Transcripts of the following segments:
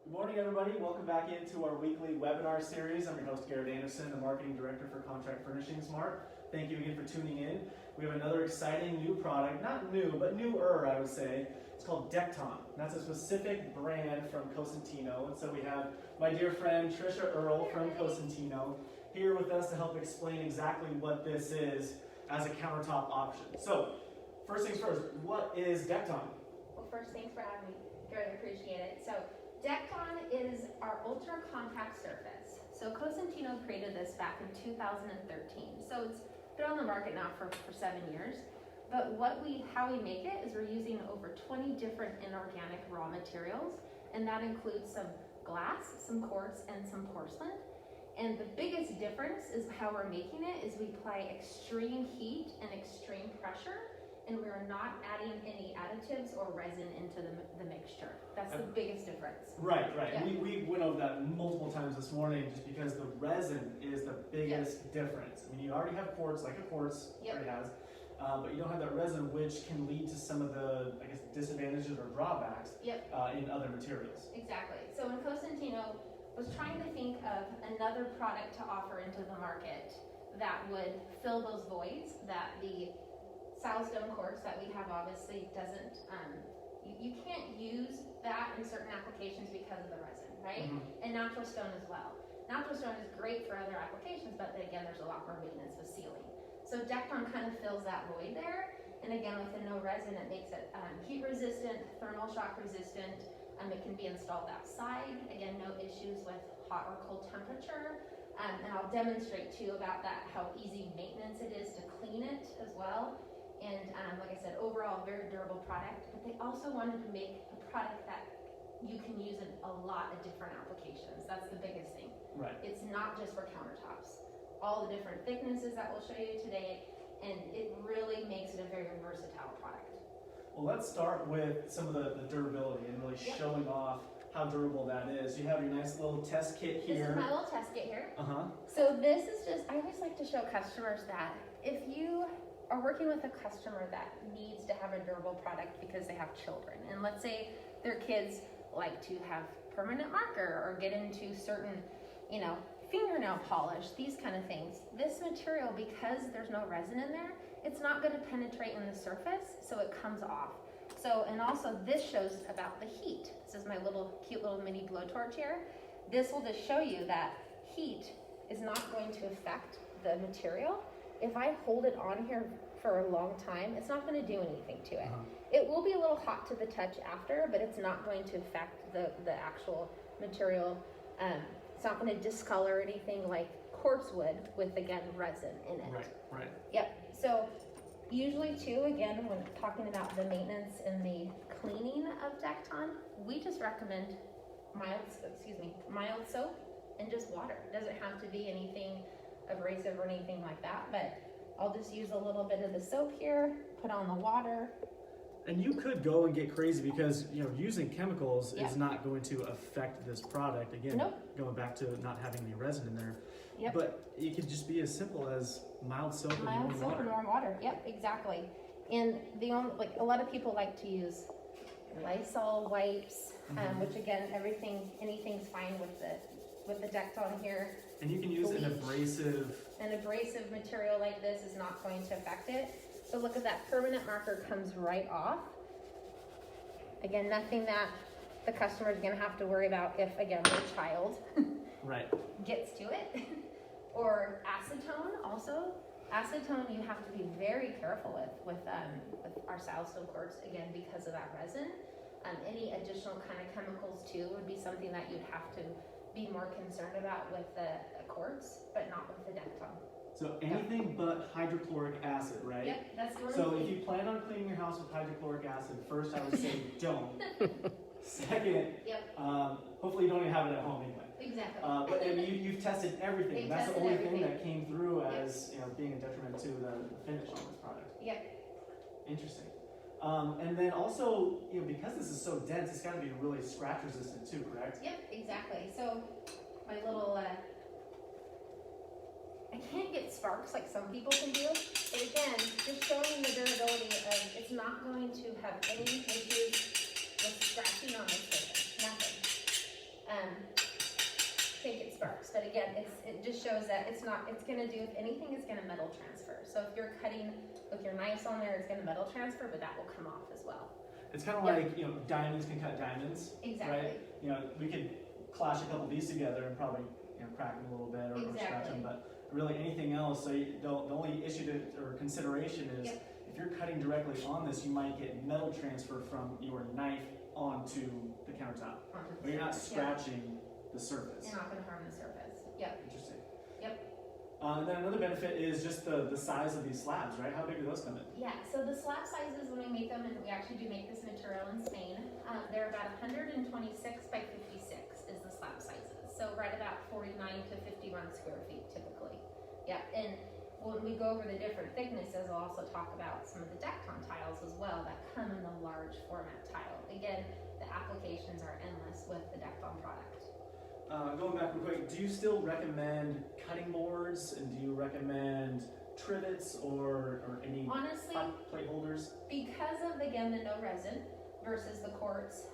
Good morning, everybody. Welcome back into our weekly webinar series. I'm your host, Garrett Anderson, the Marketing Director for Contract Furnishings Mart. Thank you again for tuning in. We have another exciting new product, not new, but newer, I would say. It's called Dekton. And that's a specific brand from Cosentino. And so we have my dear friend, Trish Earle from Cosentino, here with us to help explain exactly what this is as a countertop option. So, first things first, what is Dekton? Well, first, thanks for having me, Garrett. I appreciate it. So, Dekton is our ultra compact surface. So Cosentino created this back in 2013. So it's been on the market now for 7 years. But how we make it is we're using over 20 different inorganic raw materials, and that includes some glass, some quartz, and some porcelain. And the biggest difference is how we're making it is we apply extreme heat and extreme pressure, and we are not adding any additives or resin into the mixture. That's the biggest difference. Right. Yeah. We went over that multiple times this morning just because the resin is the biggest difference. I mean, you already have quartz, like a quartz already has, but you don't have that resin, which can lead to some of the, I guess, disadvantages or drawbacks in other materials. Exactly. So when Cosentino was trying to think of another product to offer into the market that would fill those voids that the Stone quartz that we have obviously doesn't, you can't use that in certain applications because of the resin, right? Mm-hmm. And natural stone as well. Natural stone is great for other applications, but then again, there's a lot more maintenance with sealing. So Dekton kind of fills that void there. And again, with the no resin, it makes it heat resistant, thermal shock resistant. It can be installed outside. Again, no issues with hot or cold temperature. And I'll demonstrate too about that, how easy maintenance it is to clean it as well. And like I said, overall, very durable product. But they also wanted to make a product that you can use in a lot of different applications. That's the biggest thing. Right. It's not just for countertops. All the different thicknesses that we'll show you today, and it really makes it a very versatile product. Well, let's start with some of the durability and really showing off how durable that is. You have your nice little test kit here. This is my little test kit here. So this is just, I always like to show customers that if you are working with a customer that needs to have a durable product because they have children, and let's say their kids like to have permanent marker or get into certain, fingernail polish, these kind of things. This material, because there's no resin in there, it's not going to penetrate in the surface, so it comes off. So, and also this shows about the heat. This is my cute little mini blowtorch here. This will just show you that heat is not going to affect the material. If I hold it on here for a long time, it's not going to do anything to it. It will be a little hot to the touch after, but it's not going to affect the actual material. It's not going to discolor anything like quartz would with, again, resin in it. Right. Yep. So usually too, again, when talking about the maintenance and the cleaning of Dekton, we just recommend mild soap and just water. It doesn't have to be anything abrasive or anything like that, but I'll just use a little bit of the soap here, put on the water. And you could go and get crazy because using chemicals is not going to affect this product. Again, going back to not having any resin in there. Yep. But it could just be as simple as mild soap and warm water. Yep, exactly. And a lot of people like to use Lysol wipes, which again, anything's fine with the Dekton here. And you can use an abrasive material like this is not going to affect it. So look at that, permanent marker comes right off. Again, nothing that the customer is going to have to worry about if, again, their child gets to it. Or acetone also. Acetone you have to be very careful with our Stone quartz, again, because of that resin. Any additional kind of chemicals too would be something that you'd have to be more concerned about with the quartz, but not with the Dekton. So anything but hydrochloric acid, right? Yep, that's the only So thing. if you plan on cleaning your house with hydrochloric acid, first I would say don't. Second, hopefully you don't even have it at home anyway. Exactly. But you've tested everything. That's the only thing that came through as being a detriment to the finish on this product. Yep. Interesting. And then also, because this is so dense, it's got to be really scratch resistant too, correct? Yep, exactly. So my little, I can't get sparks like some people can do, but again, just showing the durability of it's not going to have any issues with scratching on the surface, nothing. again, it just shows that it's gonna do, if anything, it's gonna metal transfer. So if you're cutting with your knives on there, it's gonna metal transfer, but that will come off as well. It's kind of like, diamonds can cut diamonds. Exactly. Right? We could clash a couple of these together and probably, crack them a little bit or scratch them, but really anything else, so the only issue or consideration is if you're cutting directly on this, you might get metal transfer from your knife onto the countertop. But you're not scratching the surface. You're not going to harm the surface. Yep. Interesting. Yep. And then another benefit is just the size of these slabs, right? How big do those come in? Yeah, so the slab sizes, when we make them, and we actually do make this material in Spain, they're about 126 by 56 is the slab sizes. So right about 49 to 51 square feet typically. Yeah, and when we go over the different thicknesses, I'll also talk about some of the Dekton tiles as well that come in the large format tile. Again, the applications are endless with the Dekton product. Going back real quick, do you still recommend cutting boards, and do you recommend trivets or any honestly, plate holders? Because of, again, the no resin versus the quartz,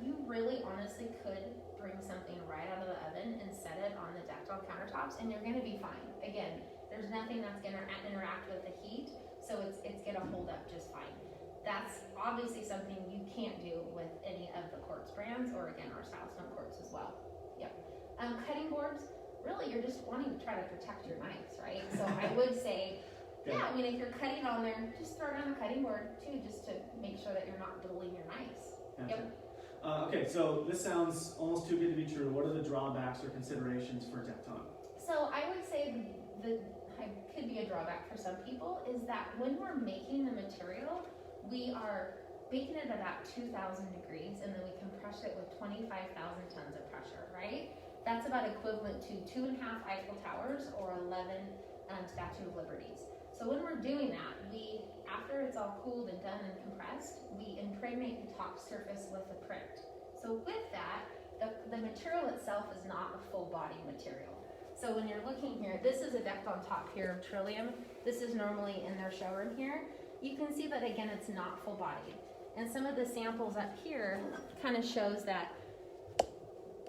you really honestly could bring something right out of the oven and set it on the Dekton countertops, and you're going to be fine. Again, there's nothing that's going to interact with the heat, so it's going to hold up just fine. That's obviously something you can't do with any of the quartz brands, or again, our Silestone quartz as well. Yep. Cutting boards, really, you're just wanting to try to protect your knives, right? So I would say, yeah, I mean, if you're cutting on there, just throw it on the cutting board too, just to make sure that you're not dueling your knives. Gotcha. Yep. Okay, so this sounds almost too good to be true. What are the drawbacks or considerations for Dekton? So I would say could be a drawback for some people is that when we're making the material, we are baking it at about 2,000 degrees, and then we compress it with 25,000 tons of pressure, right? That's about equivalent to 2.5 Eiffel Towers or 11 Statue of Liberties. So when we're doing that, after it's all cooled and done and compressed, we impregnate the top surface with a print. So with that, the material itself is not a full body material. So when you're looking here, this is a Dekton top here of Trillium. This is normally in their showroom here. You can see that again, it's not full bodied. And some of the samples up here kind of shows that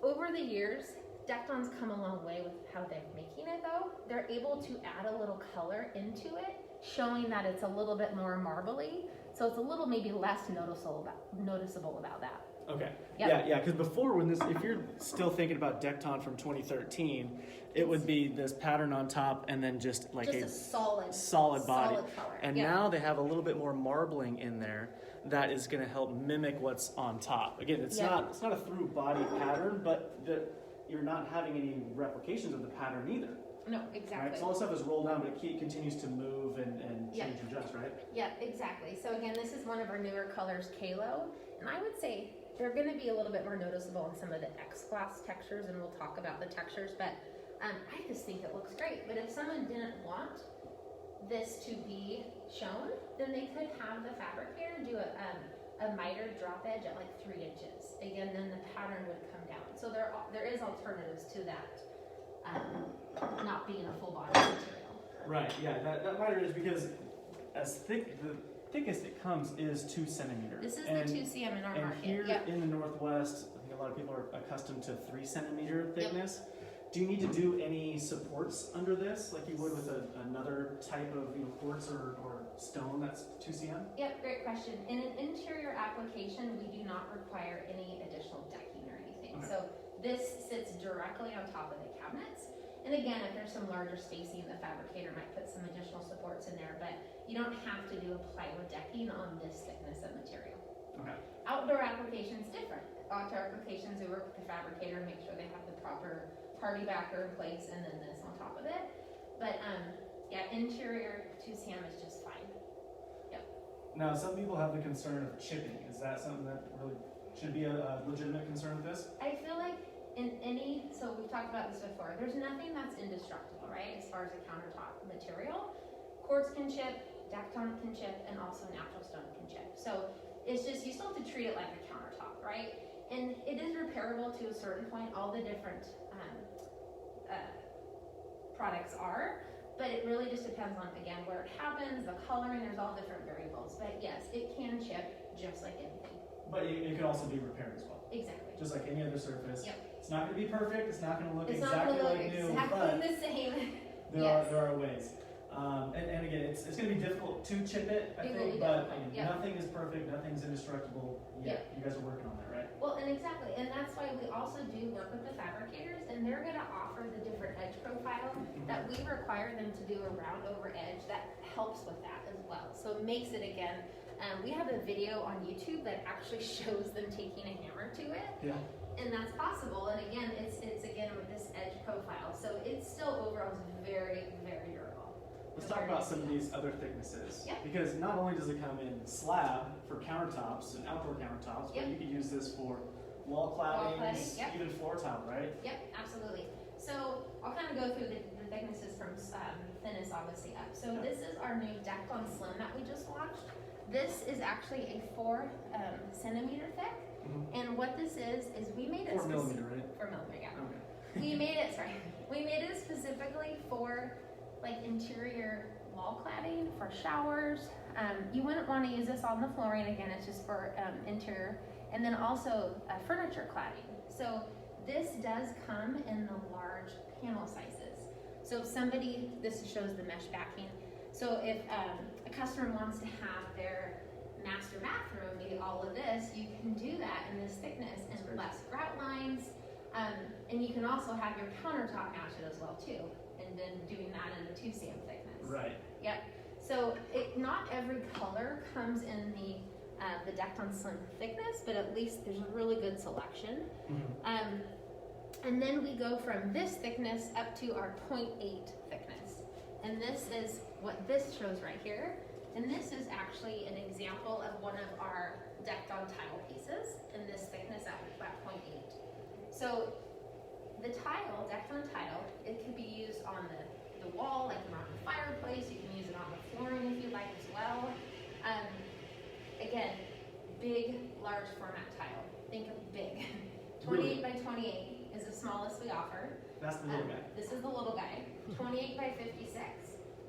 over the years, Dekton's come a long way with how they're making it though. They're able to add a little color into it, showing that it's a little bit more marbly. So it's a little maybe less noticeable about that. Okay. Yep. Yeah, because before if you're still thinking about Dekton from 2013, it would be this pattern on top and then just like a solid body. Color. And now they have a little bit more marbling in there that is going to help mimic what's on top. Again, it's not a through body pattern, but you're not having any replications of the pattern either. No, exactly. Right? So all the stuff is rolled down, but it continues to move and change and adjust, right? Yeah, exactly. So again, this is one of our newer colors, Kalo, and I would say they're going to be a little bit more noticeable in some of the X-Glass textures, and we'll talk about the textures, but I just think it looks great. But if someone didn't want this to be shown, then they could have the fabricator do a mitered drop edge at like 3 inches. Again, then the pattern would come down. So there is alternatives to that, not being a full body material. Right, yeah, that miter is because the thickest it comes is 2 centimeters. This is the 2 cm in our market. And here in the Northwest, I think a lot of people are accustomed to 3 centimeter thickness. Yep. Do you need to do any supports under this, like you would with another type of quartz or stone that's 2 cm? Yep, great question. In an interior application, we do not require any additional decking or anything. Okay. So this sits directly on top of the cabinets. And again, if there's some larger spacing, the fabricator might put some additional supports in there, but you don't have to do a plywood decking on this thickness of material. Okay. Outdoor applications different. Outdoor applications, we work with the fabricator, make sure they have the proper party backer in place, and then this on top of it. But yeah, interior 2 cm is just fine. Yep. Now, some people have the concern of chipping. Is that something that really should be a legitimate concern with this? I feel like so we've talked about this before, there's nothing that's indestructible, right, as far as a countertop material. Quartz can chip, Dekton can chip, and also natural stone can chip. So it's just, you still have to treat it like a countertop, right? And it is repairable to a certain point, all the different products are, but it really just depends on, again, where it happens, the coloring, there's all different variables. But yes, it can chip just like anything. But it can also be repaired as well. Exactly. Just like any other surface. Yep. It's not going to be perfect. It's not going to look It's exactly not going to like look new, exactly but the same. there are ways. And again, it's going to be difficult to chip it, I think, but nothing is perfect, nothing's indestructible yet. You guys are working on that, right? Well, and exactly, and that's why we also do work with the fabricators, and they're going to offer the different edge profile that we require them to do a round over edge that helps with that as well. So it makes it, again, we have a video on YouTube that actually shows them taking a hammer to it. Yeah. And that's possible, and again, it's again with this edge profile. So it's still overall very, very durable. Let's talk about some of these other thicknesses. Yeah. Because not only does it come in slab for countertops and outdoor countertops, but you could use this for wall claddings, even floor tile, right? Yep, absolutely. So I'll kind of go through the thicknesses from thinnest obviously up. So this is our new Dekton Slim that we just launched. This is actually a 4 centimeter thick. And what this is we made it 4 millimeter, right? 4 millimeter, yeah. Okay. We made it specifically for like interior wall cladding, for showers. You wouldn't want to use this on the flooring. Again, it's just for interior. And then also furniture cladding. So this does come in the large panel sizes. So if somebody, this shows the mesh backing. So if a customer wants to have their master bathroom be all of this, you can do that in this thickness and less grout lines. And you can also have your countertop match it as well too. And then doing that in the 2 cm thickness. Right. Yep. So not every color comes in the Dekton Slim thickness, but at least there's a really good selection. And then we go from this thickness up to our 0.8 thickness. And this is what this shows right here. And this is actually an example of one of our Dekton tile pieces in this thickness at 0.8. So the tile, Dekton tile, it could be used on the wall, like around the fireplace. You can use it on the flooring if you like as well. Again, big, large format tile. Think of big. 28 by 28 is the smallest we offer. That's the little guy. This is the little guy. 28 by 56,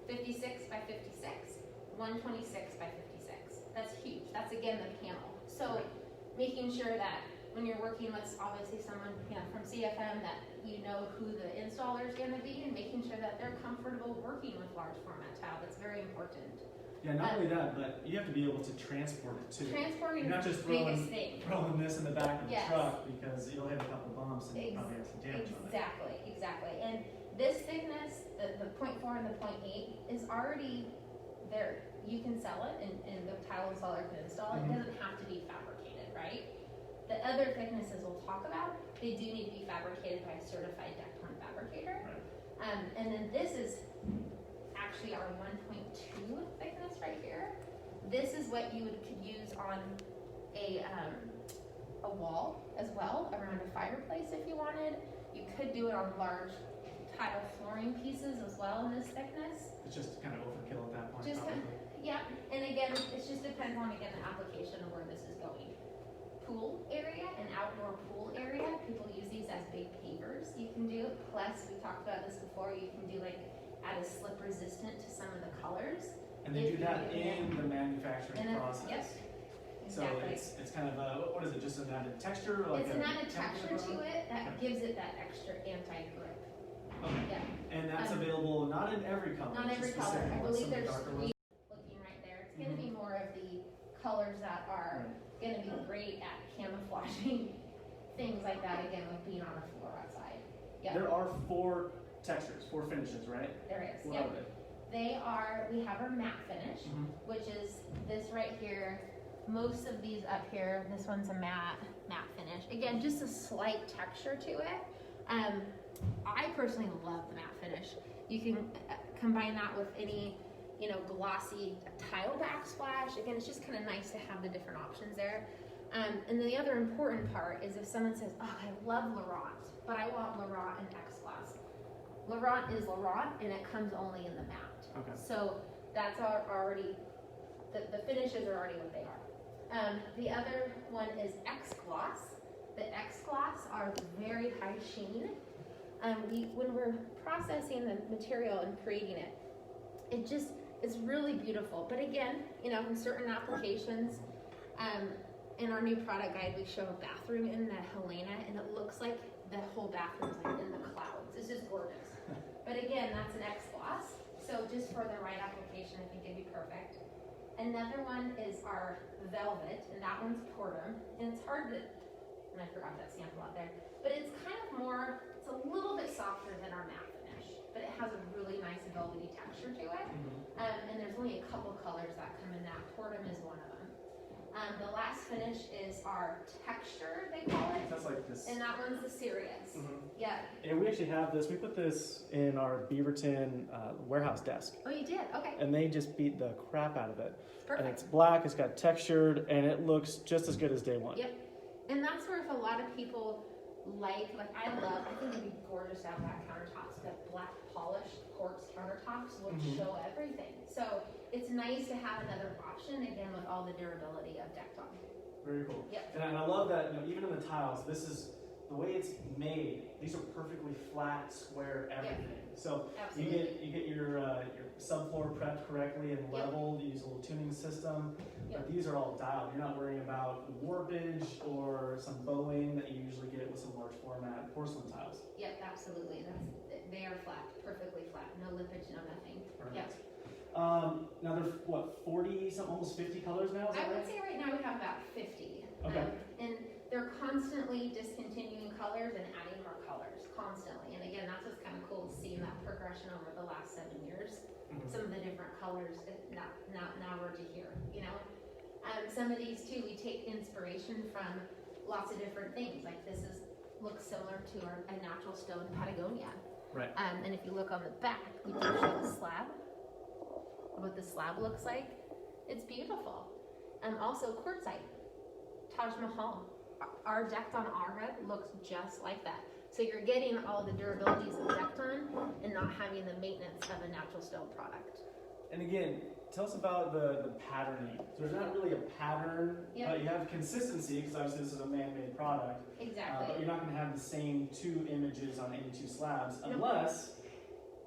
56 by 56, 126 by 56. That's huge. That's again the panel. So making sure that when you're working with obviously someone from CFM that you know who the installer is going to be, and making sure that they're comfortable working with large format tile. That's very important. Yeah, not only that, but you have to be able to transport it too. Transporting You're not is just the biggest thing. throwing this in the back of the truck because you'll have a couple bumps and you probably have some damage on it. Exactly. And this thickness, the 0.4 and the 0.8, is already there. You can sell it, and the tile installer can install it. It doesn't have to be fabricated, right? The other thicknesses we'll talk about, they do need to be fabricated by a certified Dekton fabricator. Right. And then this is actually our 1.2 thickness right here. This is what you could use on a wall as well, around a fireplace if you wanted. You could do it on large tile flooring pieces as well in this thickness. It's just kind of overkill at that point. Yeah, and again, it just depends on, again, the application of where this is going. Pool area and outdoor pool area, people use these as big pavers. You can do, plus we talked about this before, you can do like add a slip resistant to some of the colors. And they do that in the manufacturing process. Yes. So it's kind of what is it? Just an added texture? Like it's an added texture to it that gives it that extra anti-grip. Okay. Yeah. And that's available not in every color. Not every color. I believe there's 3 looking right there. It's going to be more of the colors that are going to be great at camouflaging things like that, again, with being on a floor outside. Yeah. There are 4 textures, 4 finishes, right? There is. What are they? We have our matte finish, which is this right here. Most of these up here, this one's a matte finish. Again, just a slight texture to it. I personally love the matte finish. You can combine that with any, glossy tile backsplash. Again, it's just kind of nice to have the different options there. And the other important part is if someone says, oh, I love Laurent, but I want Laurent in X-Gloss. Laurent is Laurent, and it comes only in the matte. Okay. So that's already, the finishes are already what they are. The other one is X-Gloss. The X-Gloss are very high sheen. When we're processing the material and creating it, it's really beautiful. But again, in certain applications, in our new product guide, we show a bathroom in the Helena, and it looks like the whole bathrooms like in the clouds. It's just gorgeous. But again, that's an X gloss. So just for the right application, I think it'd be perfect. Another one is our velvet, and that one's portum. And it's hard to, and I forgot that sample out there, but it's kind of more, it's a little bit softer than our matte finish, but it has a really nice velvety texture to it. And there's only a couple colors that come in that. Portum is one of them. The last finish is our texture, they call it. That's like this. And that one's the Sirius. Yeah. And we actually have this. We put this in our Beaverton warehouse desk. Oh, you did? Okay. And they just beat the crap out of it. Perfect. And it's black, it's got textured, and it looks just as good as day one. Yep. And that's where if a lot of people like I think it'd be gorgeous to have black countertops, but black polished quartz countertops would show everything. So it's nice to have another option, again, with all the durability of Dekton. Very cool. Yep. And I love that, even in the tiles, this is the way it's made. These are perfectly flat, square, everything. So Absolutely. you get your subfloor prepped correctly and leveled. You use a little tuning system. But these are all dialed. You're not worrying about warpage or some bowing that you usually get with some large format porcelain tiles. Yep, absolutely. They are flat, perfectly flat. No lippage, no nothing. Perfect. Now there's what, 40, almost 50 colors now? Is that I would right? say right now we have about 50. Okay. And they're constantly discontinuing colors and adding more colors, constantly. And again, that's what's kind of cool, seeing that progression over the last 7 years. Some of the different colors, now we're to here, some of these too, we take inspiration from lots of different things. Like this looks similar to a natural stone Patagonia. Right. And if you look on the back, we do show the slab, what the slab looks like. It's beautiful. Also quartzite, Taj Mahal. Our Dekton aura looks just like that. So you're getting all the durabilities of Dekton and not having the maintenance of a natural stone product. And again, tell us about the patterning. So there's not really a pattern, but you have consistency, because obviously this is a man-made product. Exactly. But you're not going to have the same two images on any two slabs unless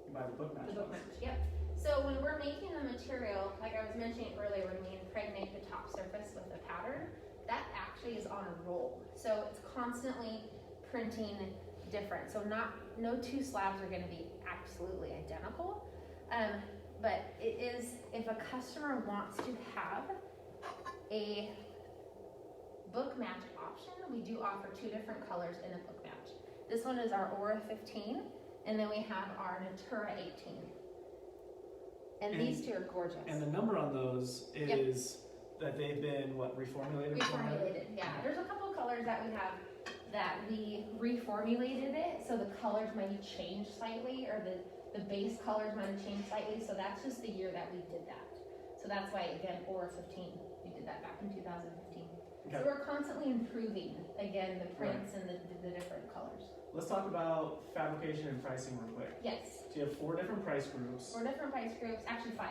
you buy the book match. The book match, yep. So when we're making the material, like I was mentioning earlier, when we impregnate the top surface with a pattern, that actually is on a roll. So it's constantly printing different. So no two slabs are going to be absolutely identical. But it is, if a customer wants to have a book match option, we do offer two different colors in a book match. This one is our Aura 15, and then we have our Natura 18. And these two are gorgeous. And the number on those is that they've been, reformulated? Reformulated, yeah. There's a couple colors that we have that we reformulated it, so the colors might change slightly, or the base colors might have changed slightly, so that's just the year that we did that. So that's why, again, Aura 15, we did that back in 2015. Okay. So we're constantly improving, again, the prints and the different colors. Let's talk about fabrication and pricing real quick. Yes. So you have 4 different price groups. 4 different price groups, actually 5.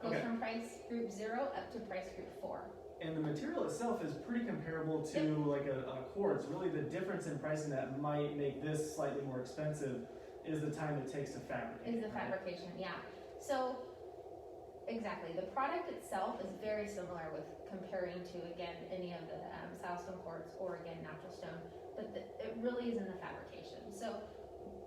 Goes from price group 0 up to price group 4. And the material itself is pretty comparable to like a quartz. Really the difference in pricing that might make this slightly more expensive is the time it takes to fabricate. Is the fabrication, yeah. So, exactly. The product itself is very similar with comparing to, again, any of the silestone quartz or, again, natural stone. But it really is in the fabrication. So,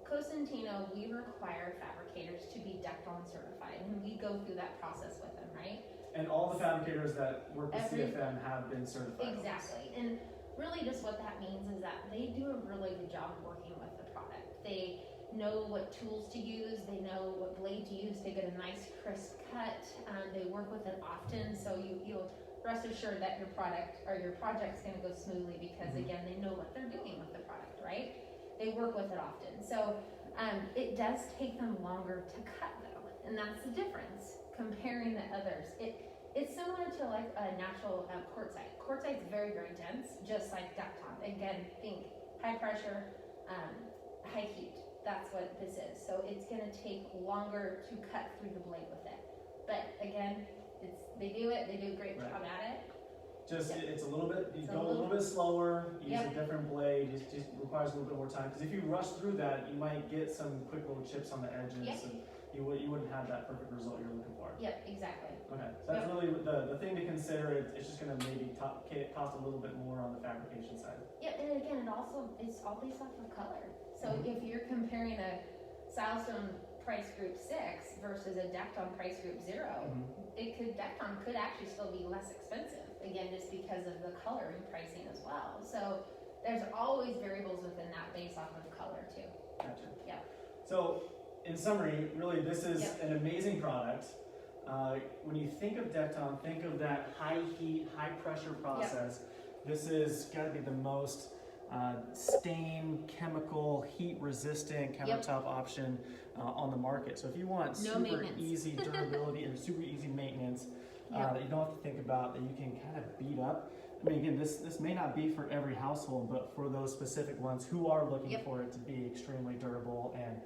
Cosentino, we require fabricators to be Dekton certified. And we go through that process with them, right? And all the fabricators that work with CFM have been certified. Exactly. And really just what that means is that they do a really good job working with the product. They know what tools to use, they know what blade to use to get a nice crisp cut. They work with it often, so you'll rest assured that your product or your project's going to go smoothly because again, they know what they're doing with the product, right? They work with it often. So it does take them longer to cut though, and that's the difference comparing the others. It's similar to like a natural quartzite. Quartzite's very, very dense, just like Dekton. Again, think high pressure, high heat. That's what this is. So it's going to take longer to cut through the blade with it. But again, they do a great job at it. It's a little bit, you go a little bit slower, use a different blade, it just requires a little bit more time. Because if you rush through that, you might get some quick little chips on the edges. And you wouldn't have that perfect result you're looking for. Yep, exactly. Okay, so that's really the thing to consider. It's just going to maybe cost a little bit more on the fabrication side. Yep, and again, it's all based off of color. So if you're comparing a Silestone price group 6 versus a Dekton price group 0, Dekton could actually still be less expensive. Again, just because of the color and pricing as well. So there's always variables within that based off of color too. Gotcha. Yeah. So in summary, really this is an amazing product. When you think of Dekton, think of that high heat, high pressure process. This is got to be the most stain, chemical, heat resistant countertop option on the market. So if you want super easy durability and super easy maintenance that you don't have to think about, that you can kind of beat up. I mean, again, this may not be for every household, but for those specific ones who are looking for it to be extremely durable and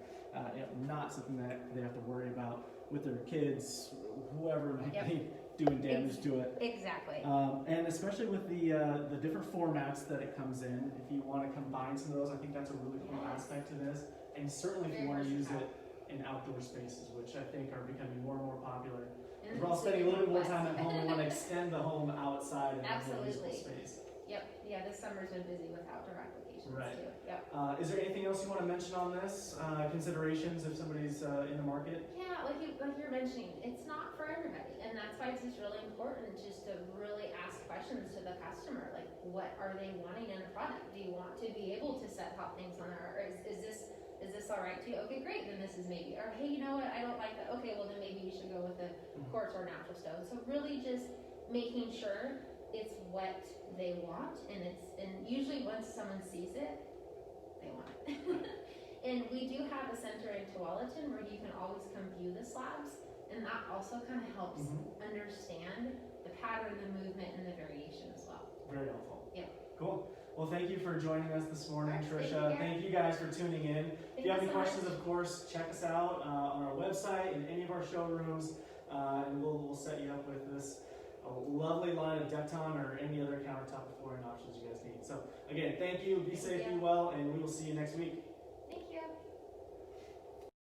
not something that they have to worry about with their kids, whoever might be doing damage to it. Exactly. And especially with the different formats that it comes in, if you want to combine some of those, I think that's a really cool aspect to this. And certainly if you want to use it in outdoor spaces, which I think are becoming more and more popular. We're all spending a little bit more time at home. We want to extend the home outside in a more useful space. Yep. Yeah, this summer's been busy with outdoor applications too. Yep. Is there anything else you want to mention on this? Considerations if somebody's in the market? Yeah, like you're mentioning, it's not for everybody, and that's why it's just really important just to really ask questions to the customer. Like, what are they wanting in a product? Do you want to be able to set hot things on there, or is this all right to you? Okay, great, then this is maybe. Or hey, you know what, I don't like that. Okay, well then maybe you should go with the quartz or natural stone. So really just making sure it's what they want, and usually once someone sees it, they want it. And we do have a center in Tualatin where you can always come view the slabs, and that also kind of helps understand the pattern, the movement, and the variation as well. Very helpful. Yeah. Cool. Well, thank you for joining us this morning, Right, Trisha. Thank you guys for tuning in. If you have any questions, much. of course, check us out on our website, in any of our showrooms, and we'll set you up with this lovely line of Dekton or any other countertop flooring options you guys need. So, again, thank you. Be safe, be well, and we will see you next week.